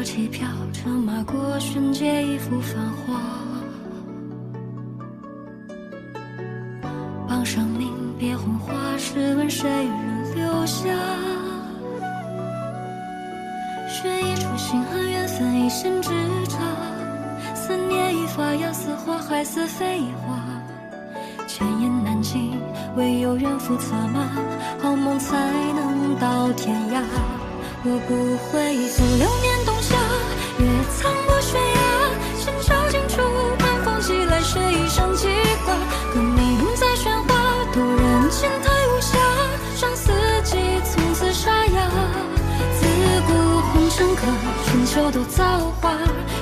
车骑飘车马过，瞬间一幅繁华。榜上名别红花，试问谁人留下？学一出心寒，缘分一线之差。思念已发芽，似花还似飞花。千言难尽，唯有远赴策马，好梦才能到天涯。我不会走流年冬夏，越苍过悬崖，千朝尽处，寒风袭来，谁上记挂？歌名在喧哗，渡人千台无暇，让四季从此沙哑。自古红尘客，春秋都造化，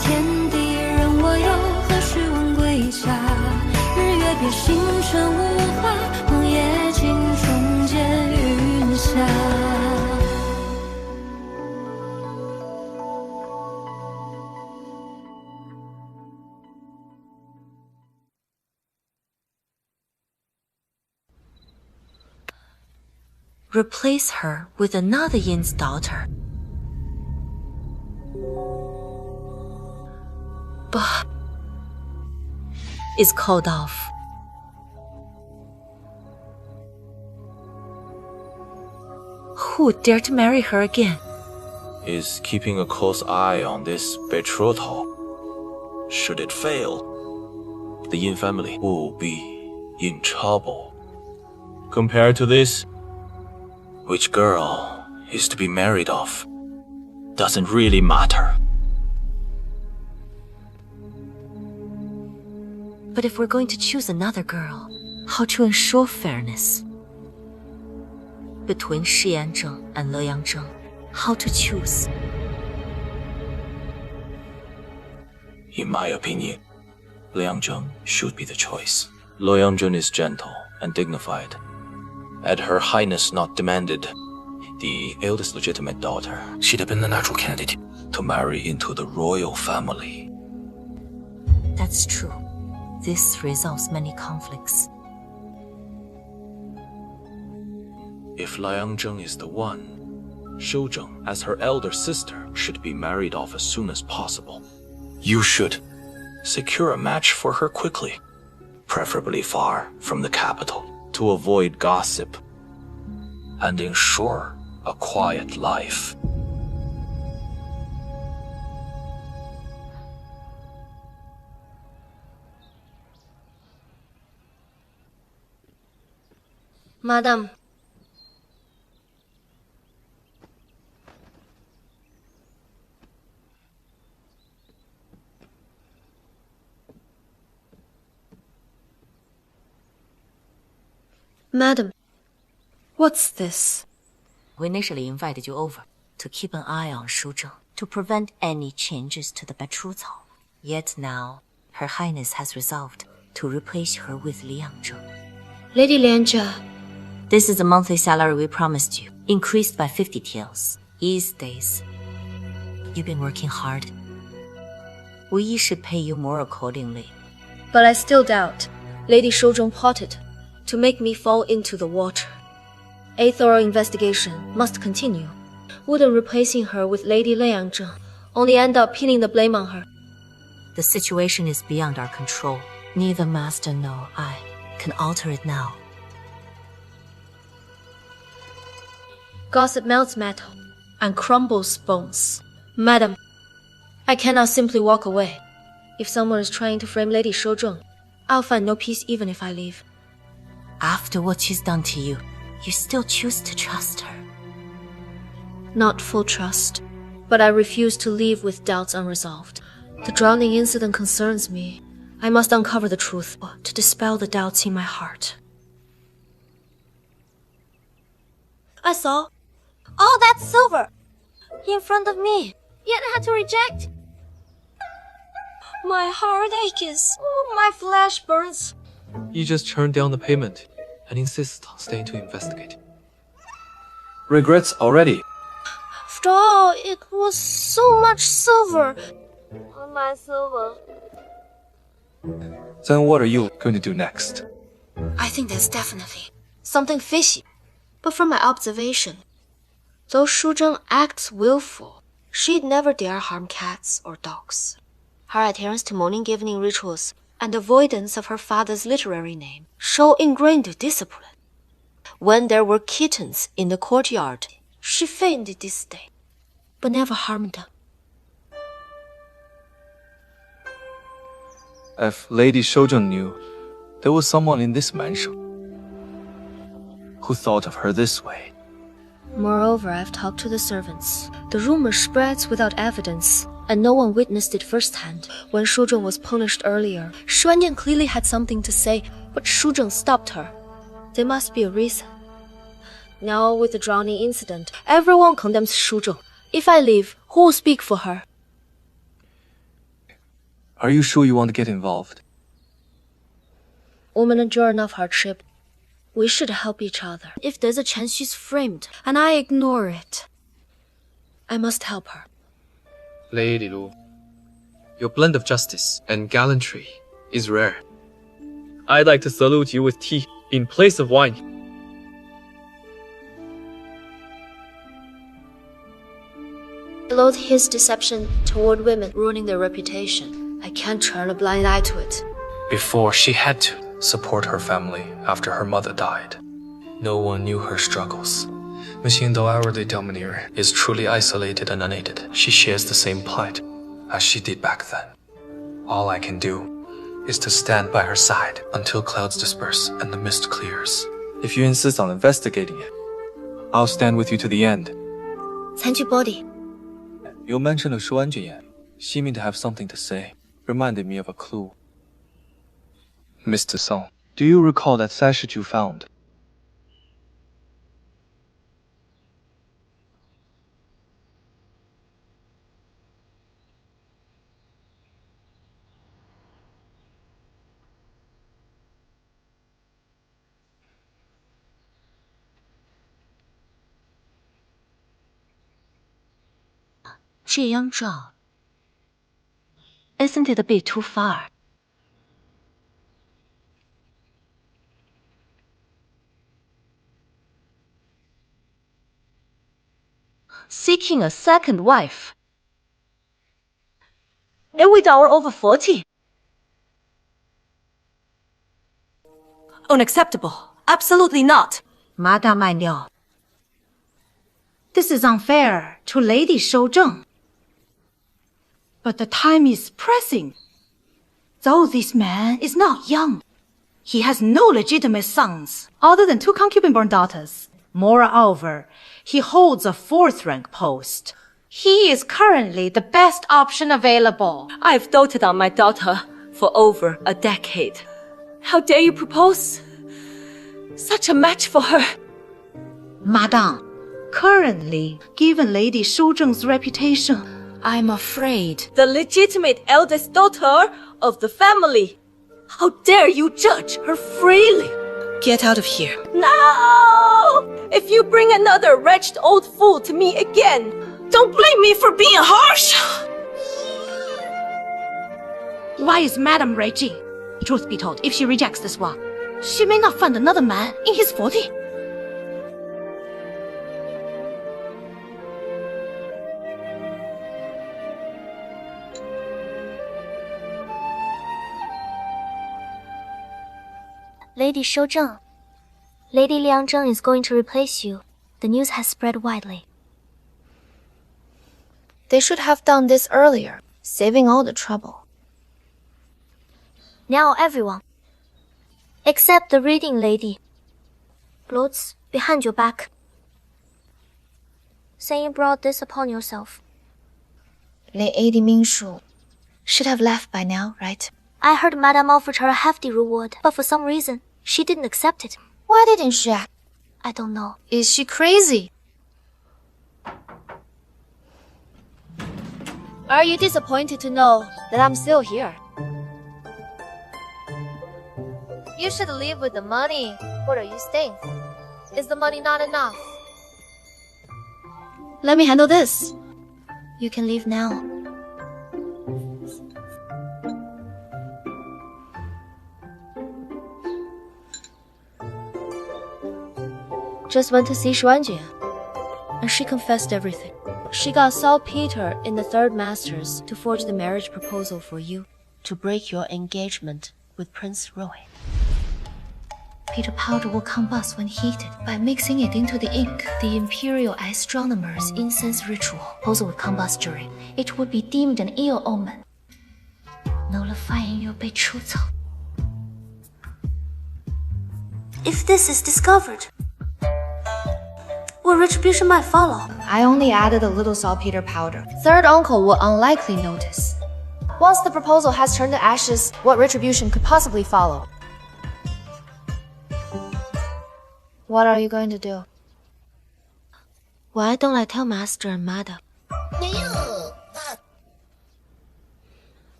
天地任我游，何须问归家？日月别星辰无话，荒野尽终结云霞。Replace her with another Yin's daughter. But is called off. Who would dare to marry her again? Is keeping a close eye on this betrothal. Should it fail, the Yin family will be in trouble. Compared to this, which girl is to be married off doesn't really matter. But if we're going to choose another girl, how to ensure fairness? Between Shi Yanzheng and Liao, how to choose? In my opinion, Liao should be the choice. Liao is gentle and dignified. Had Her Highness not demanded the eldest legitimate daughter, she'd have been the natural candidate to marry into the royal family. That's true. This resolves many conflicts. If Liao is the one, Shou Zheng, as her elder sister, should be married off as soon as possible. You should secure a match for her quickly, preferably far from the capital, to avoid gossip and ensure a quiet life. Madam. Madam. What's this? We initially invited you over to keep an eye on Shu Zheng to prevent any changes to the betrothal. Yet now, Her Highness has resolved to replace her with Liao. Lady Lianjia. This is the monthly salary we promised you, increased by 50 taels. These days, you've been working hard. We should pay you more accordingly. But I still doubt. Lady Shou Zheng plotted to make me fall into the water. A thorough investigation must continue. Wouldn't replacing her with Lady Liao only end up pinning the blame on her? The situation is beyond our control. Neither Master nor I can alter it now. Gossip melts metal and crumbles bones. Madam, I cannot simply walk away. If someone is trying to frame Lady Shou Zheng, I'll find no peace even if I leave. After what she's done to you, you still choose to trust her. Not full trust, but I refuse to leave with doubts unresolved. The drowning incident concerns me. I must uncover the truth to dispel the doubts in my heart. I saw all that silver in front of me, yet I had to reject. My heart aches. My flesh burns. He just turned down the payment and insists on staying to investigate. Regrets already. After all, it was so much silver. My silver. Then what are you going to do next? I think there's definitely something fishy. But from my observation, though Shu Zheng acts willful, She'd never dare harm cats or dogs. Her adherence to morning evening rituals and avoidance of her father's literary name show ingrained discipline. When there were kittens in the courtyard, she feigned disdain, but never harmed them. If Lady Shouzheng knew there was someone in this mansion who thought of her this way. Moreover, I've talked to the servants. The rumor spreads without evidence, and no one witnessed it firsthand. When Shouzheng was punished earlier, Xuanjian clearly had something to say, but Shouzheng stopped her. There must be a reason. Now, with the drowning incident, everyone condemns Shouzheng. If I leave, who will speak for her? Are you sure you want to get involved? Women endure enough hardship. We should help each other. If there's a chance she's framed, and I ignore it, I must help her. Lady Lu, your blend of justice and gallantry is rare. I'd like to salute you with tea in place of wine. I loathe his deception toward women, ruining their reputation. I can't turn a blind eye to it. Before, she had to support her family after her mother died. No one knew her struggles. Machine, though outwardly domineer, is truly isolated and unaided. She shares the same plight as she did back then. All I can do is to stand by her side until clouds disperse and the mist clears. If you insist on investigating it, I'll stand with you to the end. 残局 body. You mentioned Shu Anjun, seeming to have something to say, reminded me of a clue. Mr. Song, do you recall that sachet you found? Isn't it a bit too far? Seeking a second wife. And with our over 40. Unacceptable. Absolutely not. Madame Liao. This is unfair to Lady Shouzheng. But the time is pressing. Though this man is not young, he has no legitimate sons other than 2 concubine-born daughters. Moreover, he holds a 4th-rank post. He is currently the best option available. I've doted on my daughter for over a decade. How dare you propose such a match for her? Madame, currently, given Lady Shouzheng's reputation, I'm afraid. The legitimate eldest daughter of the family. How dare you judge her freely? Get out of here. No! If you bring another wretched old fool to me again, don't blame me for being harsh! Why is Madame raging? Truth be told, if she rejects this one, she may not find another man in his 40. Lady Shouzheng, Lady Liangzheng is going to replace you. The news has spread widely. They should have done this earlier, saving all the trouble. Now everyone, except the reading lady. Lords, behind your back. Saying you brought this upon yourself. Lady Mingshu should have left by now, right? I heard Madame offered her a hefty reward, but for some reason, she didn't accept it. Why didn't she? I don't know. Is she crazy? Are you disappointed to know that I'm still here? You should leave with the money. What are you staying for? Is the money not enough? Let me handle this. You can leave now. Just went to see Xuanjun, and she confessed everything. She got saltpeter in the third masters to forge the marriage proposal for you, to break your engagement with Prince Roy. Peter powder will combust when heated by mixing it into the ink. The imperial astronomers' incense ritual also would combust during. It would be deemed an ill omen, nullifying your 被出草. If this is discovered, what retribution might follow? I only added a little saltpeter powder. Third uncle will unlikely notice. Once the proposal has turned to ashes, what retribution could possibly follow? What are you going to do? Why don't I tell Master and Madam?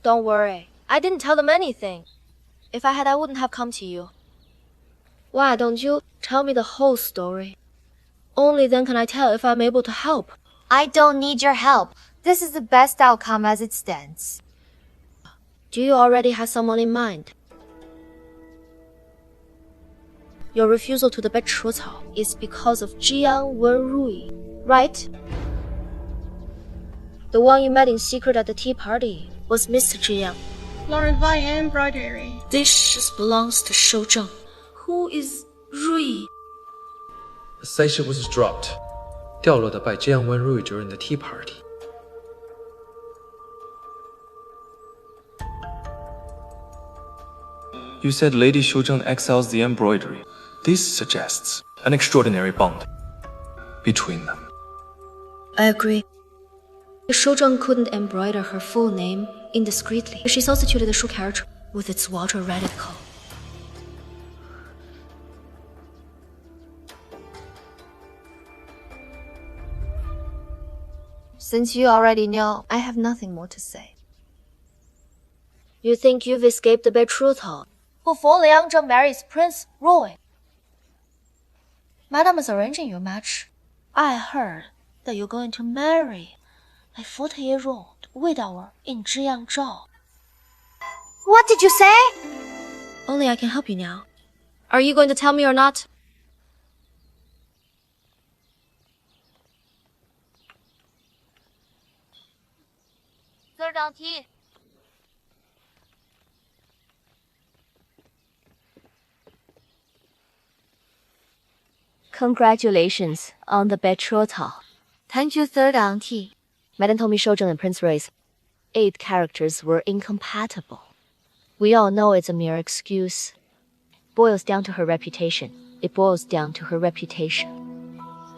Don't worry, I didn't tell them anything. If I had, I wouldn't have come to you. Why don't you tell me the whole story? Only then can I tell if I'm able to help. I don't need your help. This is the best outcome as it stands. Do you already have someone in mind? Your refusal to the 被除草 is because of Jian Wenrui, right? The one you met in secret at the tea party was Mr. Jian. Lauren Vian embroidery. This just belongs to Shou Zheng. Who is Rui? The censer was dropped, 掉落的 by Jian Wenrui during the tea party. You said Lady Shuzheng exiles the embroidery. This suggests an extraordinary bond between them. I agree. Shou Zheng couldn't embroider her full name indiscreetly. She substituted the Shu character with its Walter radical. Since you already know, I have nothing more to say. You think you've escaped the 被出草 before Liang Zheng marries Prince Roy? Madam is arranging your match. I heard that you're going to marry a 40-year-old widower in Zhiyangzhou. What did you say? Only I can help you now. Are you going to tell me or not? Congratulations on the betrothal. Thank you, third auntie. Madam told me Shou Zheng and Prince Roy's 8 characters were incompatible. We all know it's a mere excuse. Boils down to her reputation. It boils down to her reputation.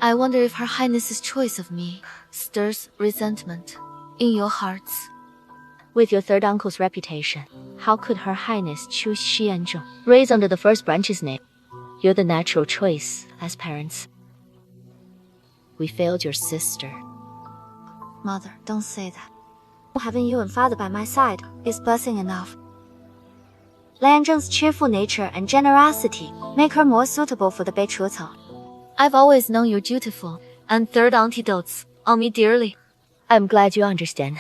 I wonder if Her Highness's choice of me stirs resentment in your hearts. With your third uncle's reputation, how could Her Highness choose Xianzheng, raised under the first branch's name? You're the natural choice as parents. We failed your sister. Mother, don't say that. Having you and father by my side is blessing enough. Liang Zheng's cheerful nature and generosity make her more suitable for the 被除草. I've always known you're dutiful, and third auntie dotes on me dearly. I'm glad you understand.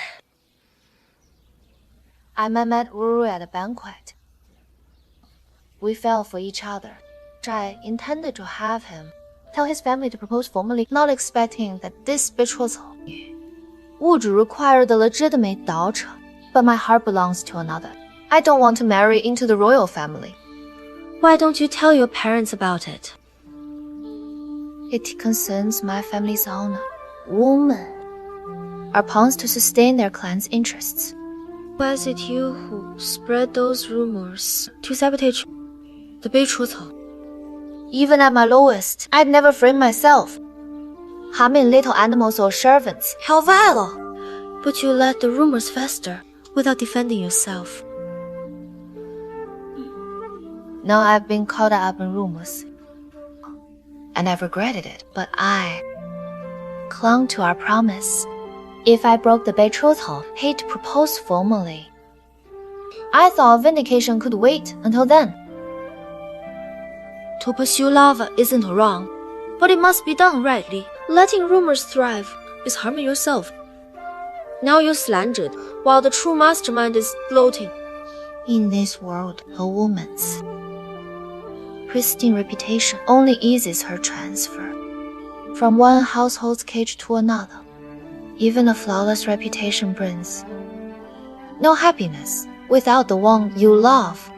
I met Wu at a banquet. We fell for each other. I intended to have him tell his family to propose formally, not expecting that this 被出草 would require the legitimate 倒车, but my heart belongs to another. I don't want to marry into the royal family. Why don't you tell your parents about it? It concerns my family's honor. Women are pawns to sustain their clan's interests. Was it you who spread those rumors to sabotage the 被出草? Even at my lowest, I'd never framed myself. Harming little animals or servants, how vile! But you let the rumors fester without defending yourself. Now I've been caught up in rumors, and I've regretted it, but I clung to our promise. If I broke the 被出草, hate to propose formally. I thought vindication could wait until then. To pursue love isn't wrong, but it must be done rightly. Letting rumors thrive is harming yourself. Now you're slandered, while the true mastermind is gloating. In this world, a woman's pristine reputation only eases her transfer from one household's cage to another. Even a flawless reputation brings no happiness without the one you love.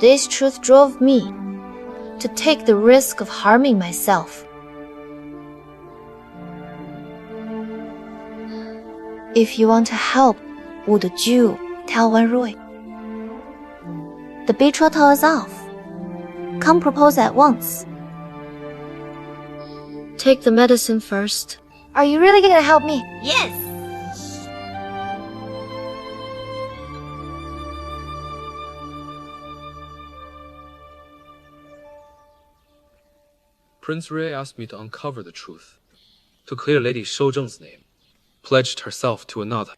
This truth drove me to take the risk of harming myself. If you want to help, would you tell Wan Rui? The betrothal is off. Come propose at once. Take the medicine first. Are you really gonna help me? Yes! Prince Rui asked me to uncover the truth, to clear Lady Shouzheng's name, pledged herself to another.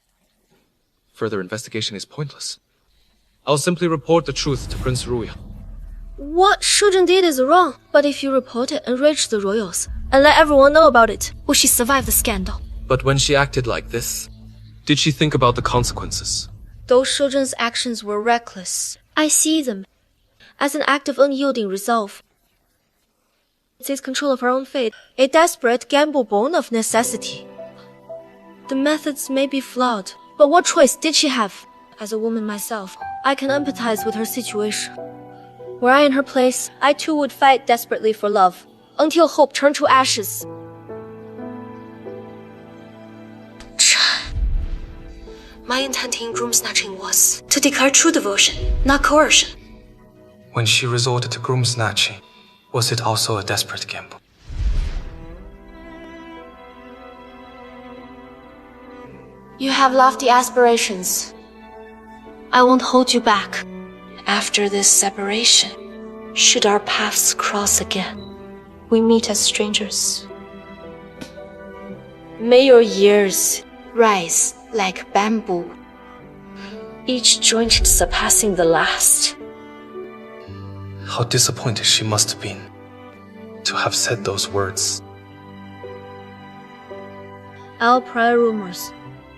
Further investigation is pointless. I'll simply report the truth to Prince Rui. What Shouzheng did is wrong, but if you report it, enrage the royals, and let everyone know about it, will she survive the scandal? But when she acted like this, did she think about the consequences? Though Shouzheng's actions were reckless, I see them as an act of unyielding resolve. It takes control of her own fate, a desperate gamble born of necessity. The methods may be flawed, but what choice did she have? As a woman myself, I can empathize with her situation. Were I in her place, I too would fight desperately for love, until hope turned to ashes. My intent in groom snatching was to declare true devotion, not coercion. When she resorted to groom snatching, was it also a desperate gamble? You have lofty aspirations. I won't hold you back. After this separation, should our paths cross again, we meet as strangers. May your years rise like bamboo, each joint surpassing the last. How disappointed she must have been to have said those words. Our prior rumors,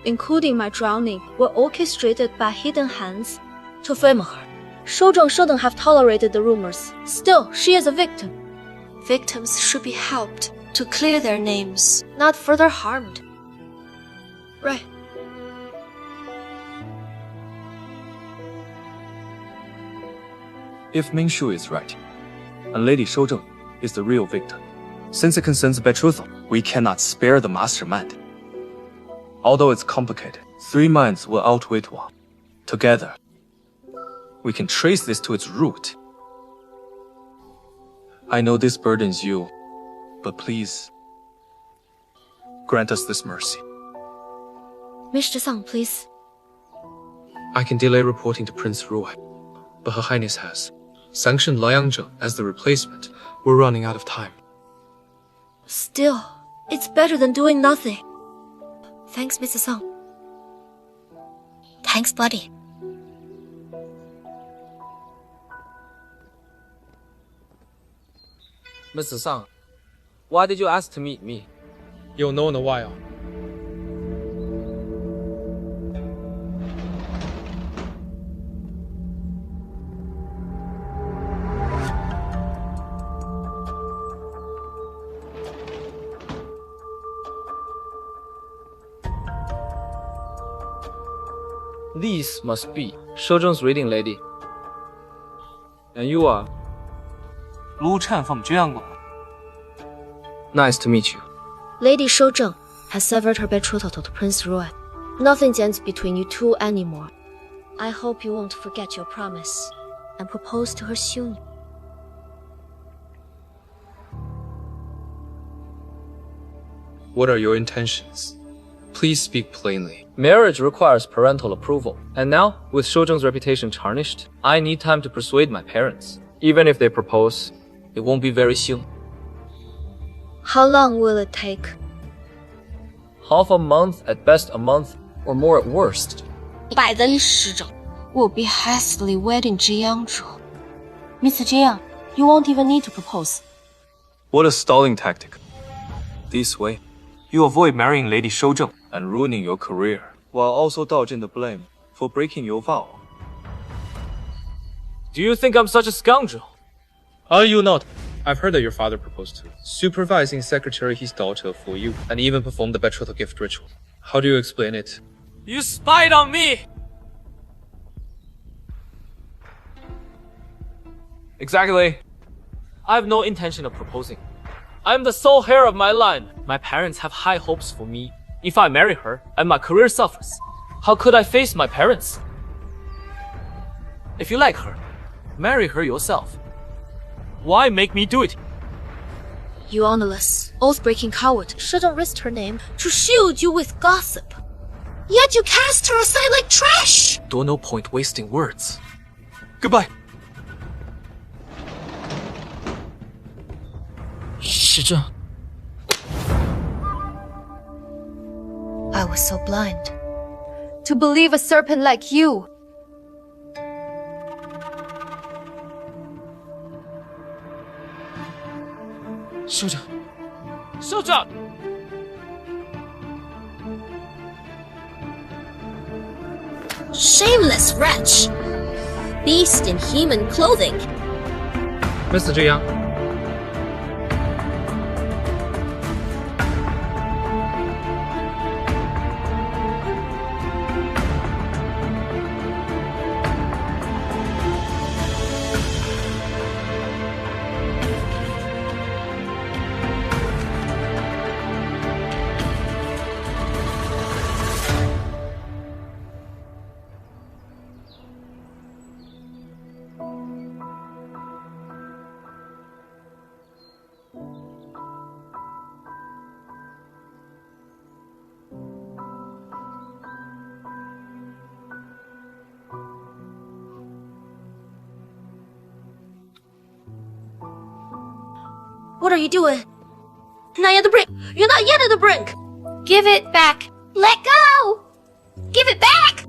including my drowning, were orchestrated by hidden hands to frame her. Shouzheng shouldn't have tolerated the rumors. Still, she is a victim. Victims should be helped to clear their names, not further harmed. Right. If Mingshu is right, and Lady Shouzheng is the real victim, since it concerns betrothal, we cannot spare the mastermind. Although it's complicated, 3 minds will outweigh 1. Together, we can trace this to its root. I know this burdens you, but please, grant us this mercy. Mr. Sang, please. I can delay reporting to Prince Rui, but Her Highness has sanctioned Liao as the replacement. We're running out of time. Still, it's better than doing nothing. Thanks, Mr. Sang. Thanks, buddy. Mr. Sang, why did you ask to meet me? You'll know in a while. These must be Shouzheng's reading lady. And you are? Lu Chang from Jiangguan. Nice to meet you. Lady Shouzheng has severed her betrothal to Prince Rui. Nothing stands between you two anymore. I hope you won't forget your promise and propose to her soon. What are your intentions? Please speak plainly. Marriage requires parental approval. And now, with Shouzheng's reputation tarnished, I need time to persuade my parents. Even if they propose, it won't be very soon. How long will it take? Half a month, at best a month, or more at worst. By then, Shizheng will be hastily wedding Jiangzhu. Mr. Jiang, you won't even need to propose. What a stalling tactic. This way, you avoid marrying Lady Shouzheng and ruining your career, while also dodging the blame for breaking your vow. Do you think I'm such a scoundrel? Are you not? I've heard that your father proposed to, supervising secretary his daughter for you, and even performed the betrothal gift ritual. How do you explain it? You spied on me! Exactly. I have no intention of proposing. I am the sole heir of my line. My parents have high hopes for me. If I marry her and my career suffers, how could I face my parents? If you like her, marry her yourself. Why make me do it? You honorless, oath-breaking coward shouldn't risk her name to shield you with gossip. Yet you cast her aside like trash! No point wasting words. Goodbye. Shize. I was so blind to believe a serpent like you. Shize. Shize! Shameless wretch! Beast in human clothing! Mr. Jiang. What are you doing? Not at the brink! You're not yet at the brink! Give it back! Let go! Give it back!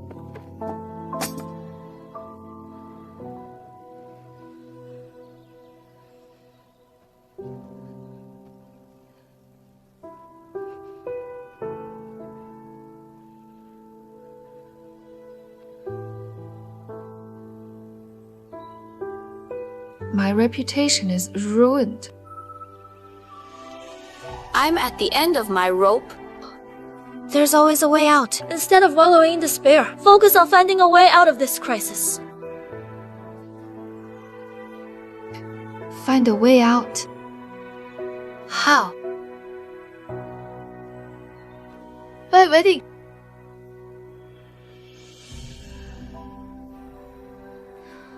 My reputation is ruined. I'm at the end of my rope. There's always a way out. Instead of wallowing in despair, focus on finding a way out of this crisis. Find a way out. How? By wedding.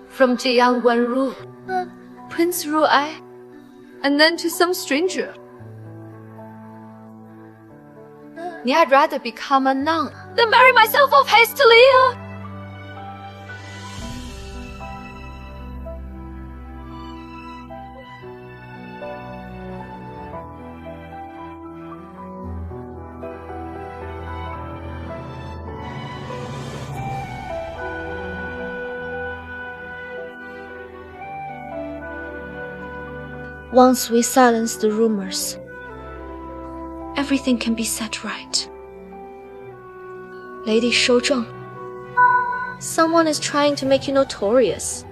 From Jiang Wenru, Prince Ru'ai, and then to some stranger. I'd rather become a nun than marry myself off hastily. Once we silence the rumors, everything can be set right. Lady Shouzheng, someone is trying to make you notorious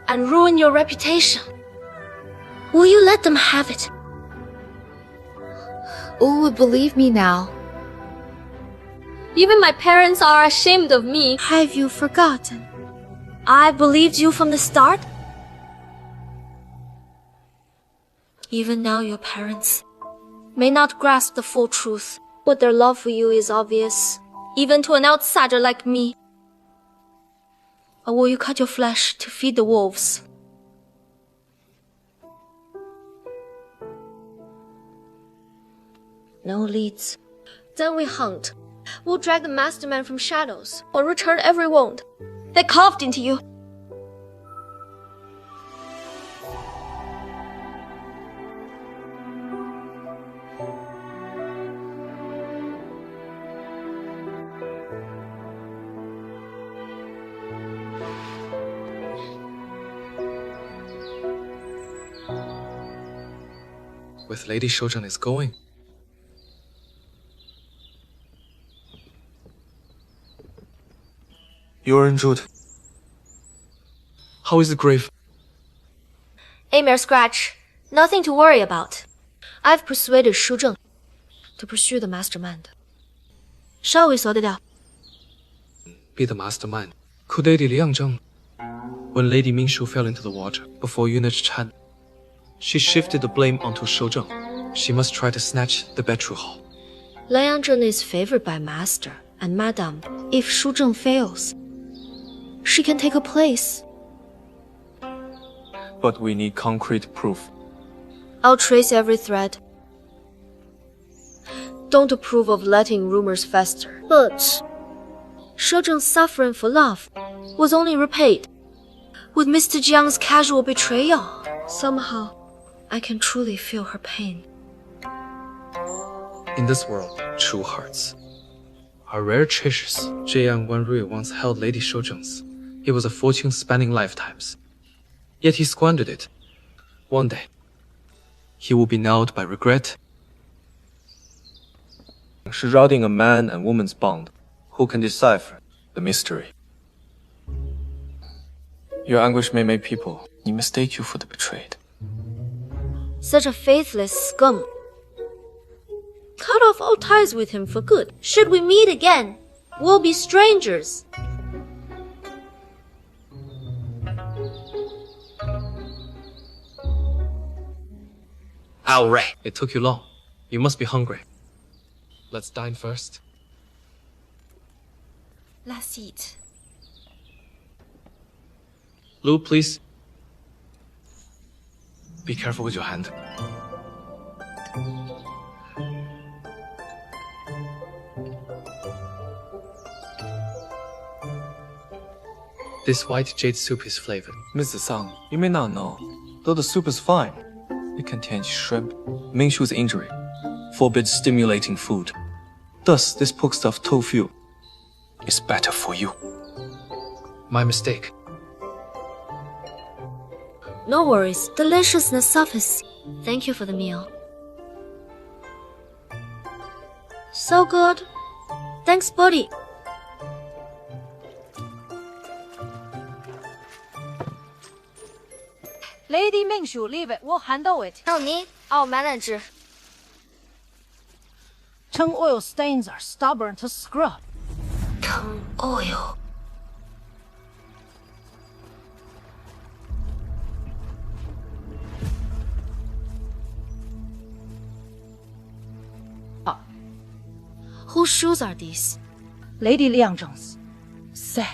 and ruin your reputation. Will you let them have it? Who would believe me now? Even my parents are ashamed of me. Have you forgotten? I believed you from the start. Even now your parents may not grasp the full truth, but their love for you is obvious, even to an outsider like me. Or will you cut your flesh to feed the wolves? No leads. Then we hunt. We'll drag the masterman from shadows, or return every wound that carved into you. With Lady Shouzheng is going. You're injured. How is the grave? A mere scratch. Nothing to worry about. I've persuaded Shu Zheng to pursue the mastermind. Shall we sort it out? Be the mastermind. Could Lady Liang Zheng? When Lady Mingshu fell into the water before Eunuch Chan, she shifted the blame onto Shou Zheng. She must try to snatch the betrothal. Liang Zheng is favored by Master and Madame. If Shu Zheng fails, she can take her place. But we need concrete proof. I'll trace every thread. Don't approve of letting rumors fester. But Shou Zheng's suffering for love was only repaid with Mr. Jiang's casual betrayal. Somehow, I can truly feel her pain. In this world, true hearts are rare treasures. Jian Wanrui once held Lady Shou Zheng's. It was a fortune spanning lifetimes. Yet he squandered it. One day, he will be gnawed by regret. Shrouding a man and woman's bond, who can decipher the mystery? Your anguish may make people mistake you for the betrayed. Such a faithless scum. Cut off all ties with him for good. Should we meet again, we'll be strangers. Outright. It took you long. You must be hungry. Let's dine first. Let's eat. Lu, please. Be careful with your hand. This white jade soup is flavored. Mrs. Sang, you may not know, though the soup is fine, it contains shrimp. Mingshu's injury forbids stimulating food. Thus, this pork stuffed tofu is better for you. My mistake. No worries. Deliciousness suffers. Thank you for the meal. So good. Thanks, buddy. Lady Mingshu, leave it. We'll handle it. No need. I'll manage. Tang oil stains are stubborn to scrub. Tang oil. Whose shoes are these? Lady Liang Zheng's. Say.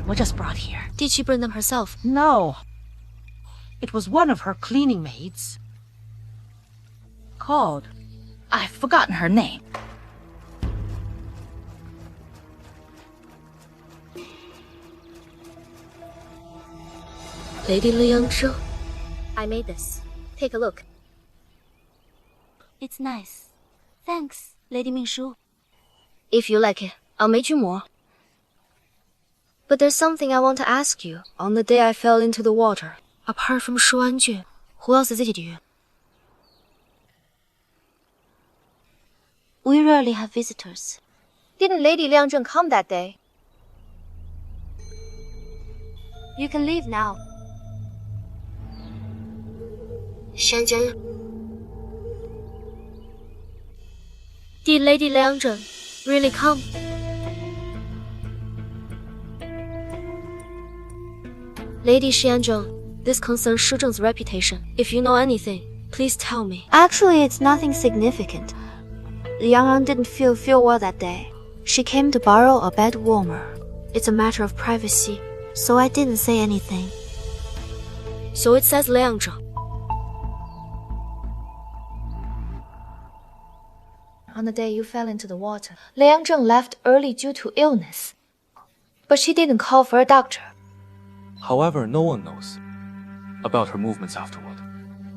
We just brought here. Did she bring them herself? No. It was one of her cleaning maids. Called. I've forgotten her name. Lady Liang Zheng. I made this. Take a look. It's nice. Thanks, Lady Mingshu. If you like it, I'll make you more. But there's something I want to ask you. On the day I fell into the water, apart from Shu Anjun, who else is it you? We rarely have visitors. Didn't Lady Liang Zheng come that day? You can leave now. Shenzhen. Did Lady Liang Zheng really come? Lady Xianzheng, this concerns Shu Zheng's reputation. If you know anything, please tell me. Actually, it's nothing significant. Liang didn't feel well that day. She came to borrow a bed warmer. It's a matter of privacy, so I didn't say anything. So it says Liang Zheng. On the day you fell into the water, Liang Zheng left early due to illness. But she didn't call for a doctor. However, no one knows about her movements afterward.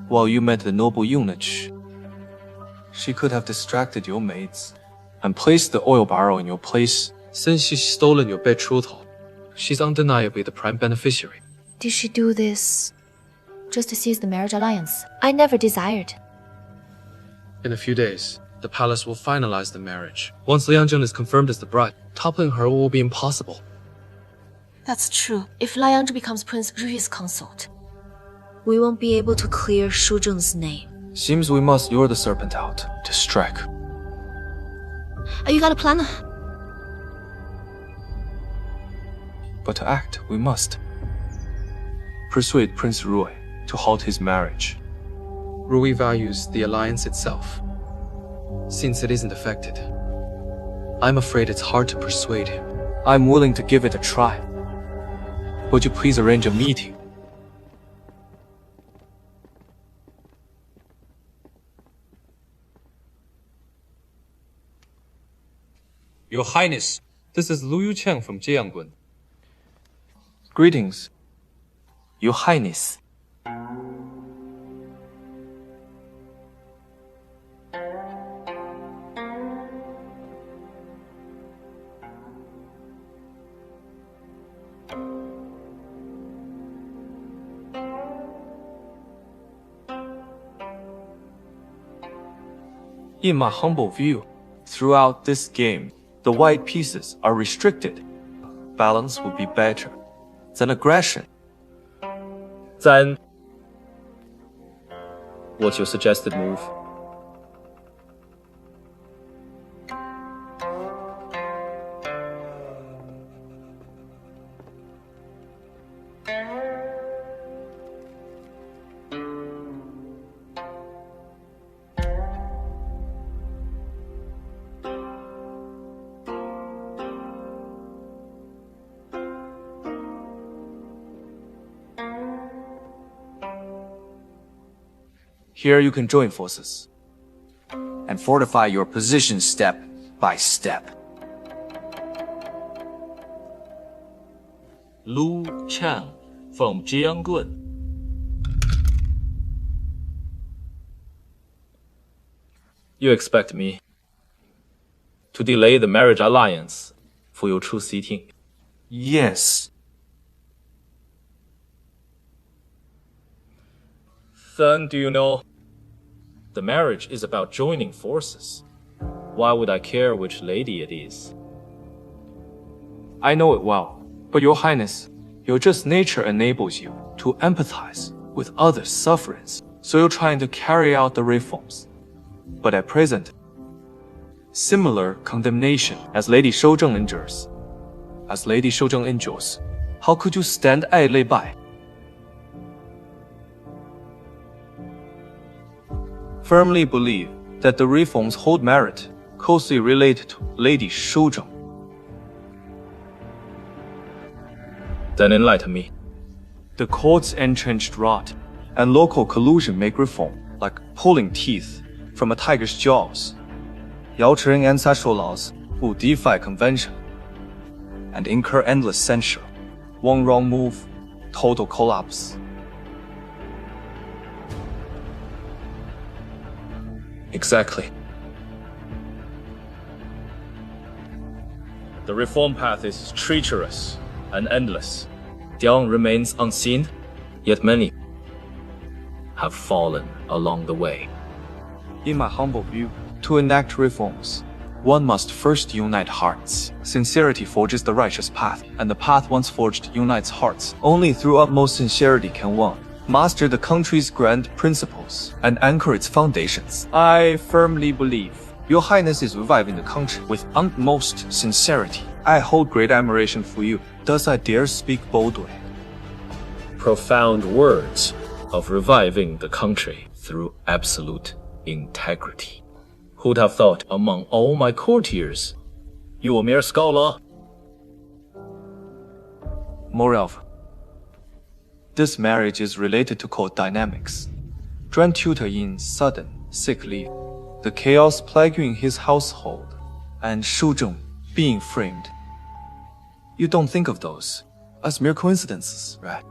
While you met the noble eunuch, she could have distracted your maids and placed the oil barrel in your place. Since she's stolen your betrothal, she's undeniably the prime beneficiary. Did she do this just to seize the marriage alliance I never desired? In a few days, the palace will finalize the marriage. Once Liang Zheng is confirmed as the bride, toppling her will be impossible. That's true. If Liang becomes Prince Rui's consort, we won't be able to clear Shu Zheng's name. Seems we must lure the serpent out to strike. You got a plan? But to act, we must. Persuade Prince Rui to halt his marriage. Rui values the alliance itself. Since it isn't affected, I'm afraid it's hard to persuade him. I'm willing to give it a try. Would you please arrange a meeting? Your Highness, this is Lu Chang from Jianggun. Greetings, Your Highness. In my humble view, throughout this game, the white pieces are restricted. Balance would be better than aggression. Then, what's your suggested move? Here you can join forces and fortify your position step by step. Lu Chang from Jianggun. You expect me to delay the marriage alliance for your true seating? Yes. Then do you know, the marriage is about joining forces. Why would I care which lady it is? I know it well, but Your Highness, your just nature enables you to empathize with others' sufferings, so you're trying to carry out the reforms. But at present, similar condemnation as Lady Shouzheng endures. As Lady Shouzheng endures, how could you stand 爱累败? Firmly believe that the reforms hold merit, closely related to Lady Shouzheng. Then enlighten me. The court's entrenched rot and local collusion make reform like pulling teeth from a tiger's jaws. Yaocheng ancestral laws will defy convention and incur endless censure. One wrong move, total collapse. Exactly. The reform path is treacherous and endless. Diang remains unseen, yet many have fallen along the way. In my humble view, to enact reforms, one must first unite hearts. Sincerity forges the righteous path, and the path once forged unites hearts. Only through utmost sincerity can one master the country's grand principles and anchor its foundations. I firmly believe Your Highness is reviving the country with utmost sincerity. I hold great admiration for you, thus I dare speak boldly. Profound words of reviving the country through absolute integrity. Who'd have thought among all my courtiers, you a mere scholar? Moreover, this marriage is related to court dynamics. Dren tutor in sudden, sick leave, the chaos plaguing his household, and Shu Zheng being framed. You don't think of those as mere coincidences, right?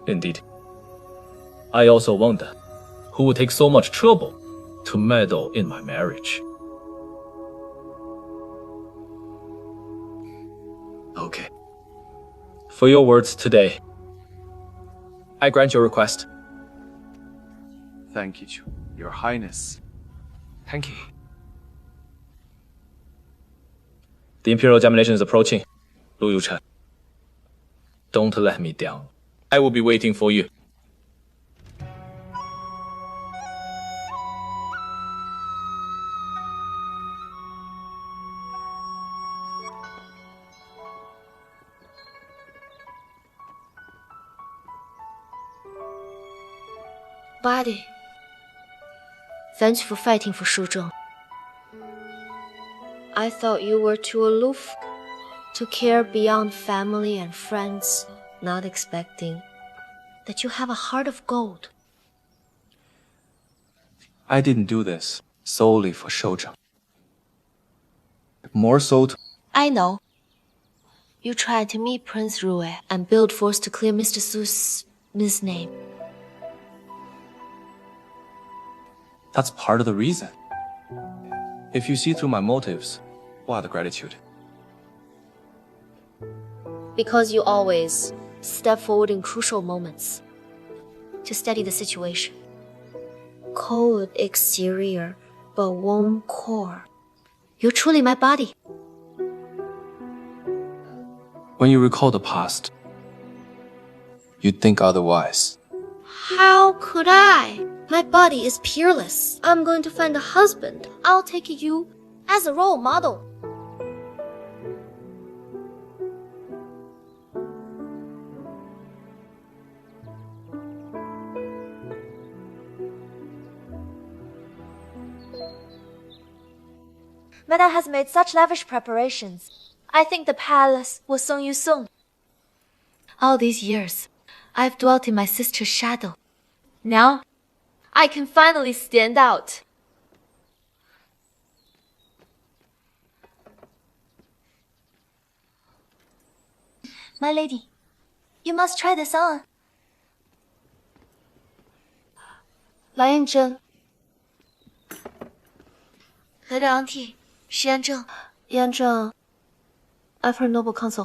Indeed. I also wonder who would take so much trouble to meddle in my marriage. Okay. For your words today, I grant your request. Thank you, Your Highness. Thank you. The imperial examination is approaching. Lu Chang, don't let me down. I will be waiting for you. Body. Thanks for fighting for Shuzhong. I thought you were too aloof to care beyond family and friends, not expecting that you have a heart of gold. I didn't do this solely for Shouzheng. More so to... I know. You tried to meet Prince Rue and build force to clear Mr. Su's misname. That's part of the reason. If you see through my motives, what gratitude? Because you always step forward in crucial moments to steady the situation. Cold exterior, but warm core. You're truly my body. When you recall the past, you'd think otherwise. How could I? My body is peerless. I'm going to find a husband. I'll take you as a role model. Madame has made such lavish preparations. I think the palace will song you soon. All these years, I've dwelt in my sister's shadow. Now, I can finally stand out. My lady, you must try this on. 来验证。来点 auntie， 是验证。验证。I've heard noble counsel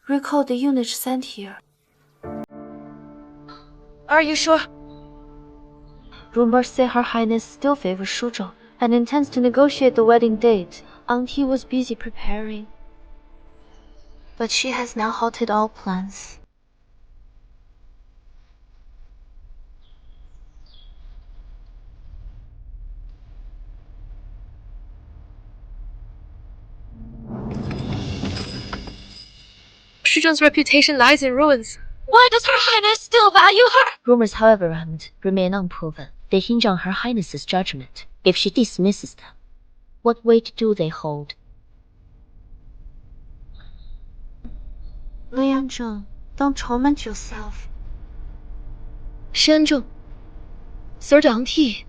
He recalled the eunuch sent here. Are you sure? Rumors say Her Highness still favors Shuzhong and intends to negotiate the wedding date. Auntie was busy preparing. But she has now halted all plans. Shuzhong's reputation lies in ruins. Why does Her Highness still value her? Rumors, however, remain unproven. They hinge on Her Highness's judgment. If she dismisses them, what weight do they hold? Liang Zheng, don't torment yourself. Shanzheng, Third Auntie,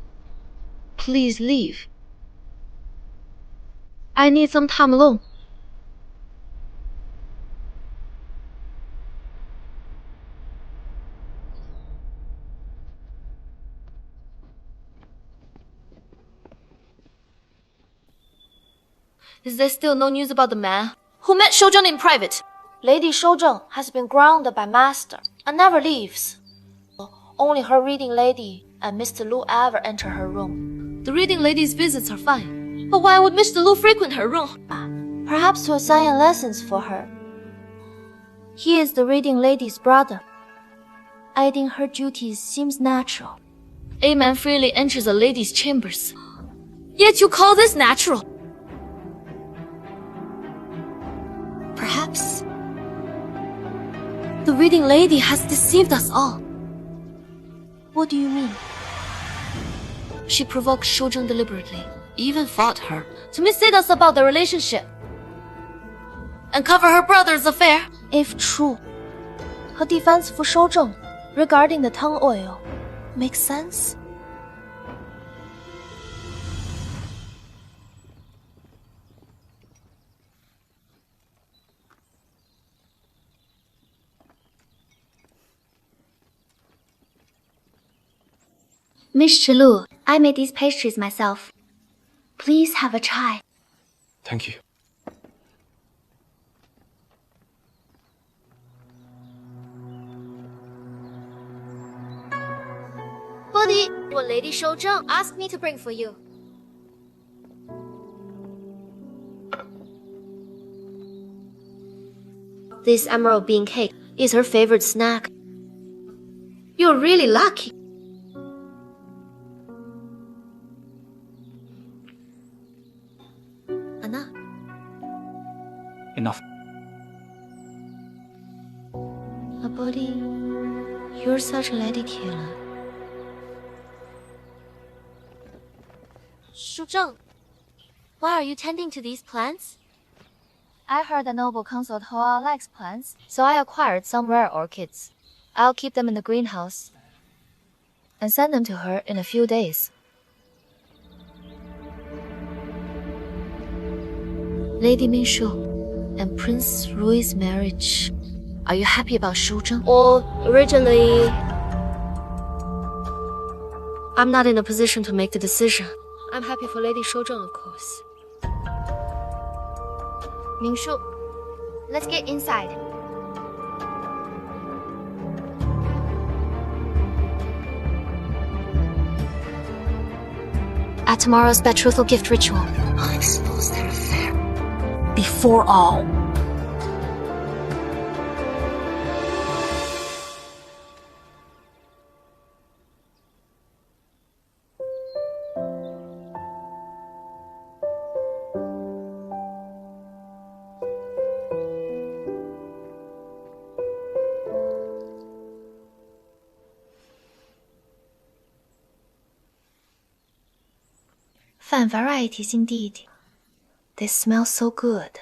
please leave. I need some time alone. Is there still no news about the man who met Shouzheng in private? Lady Shouzheng has been grounded by master and never leaves. Only her reading lady and Mr. Lu ever enter her room. The reading lady's visits are fine, but why would Mr. Lu frequent her room? Perhaps to assign lessons for her. He is the reading lady's brother. Aiding her duties seems natural. A man freely enters a lady's chambers. Yet you call this natural? Perhaps the reading lady has deceived us all. What do you mean? She provoked Shouzheng deliberately, even fought her, to mislead us about the relationship and cover her brother's affair. If true, her defense for Shouzheng regarding the tongue oil makes sense. Mr. Lu, I made these pastries myself. Please have a try. Thank you. Buddy, what Lady Shouzheng asked me to bring for you. This emerald bean cake is her favorite snack. You're really lucky. Anna. Enough. Buddy, you're such a lady killer. Shu Zheng, why are you tending to these plants? I heard the noble consort Hoa likes plants, so I acquired some rare orchids. I'll keep them in the greenhouse and send them to her in a few days. Lady Mingshu and Prince Rui's marriage. Are you happy about Shu Zheng? Well, originally, I'm not in a position to make the decision. I'm happy for Lady Shu Zheng, of course. Mingshu, let's get inside. At tomorrow's betrothal gift ritual, I'll expose their affair before all. Fan varieties indeed. They smell so good.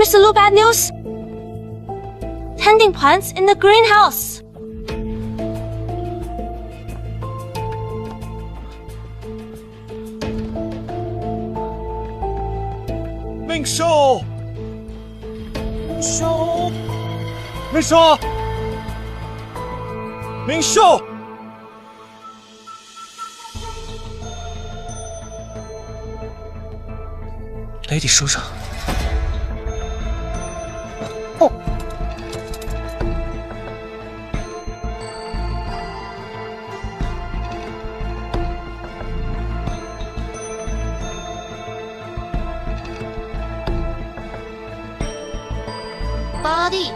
Mr. Lu, bad news! Tending plants in the greenhouse! Mingshu! Mingshu! Mingshu! Lady Shu Zheng. Body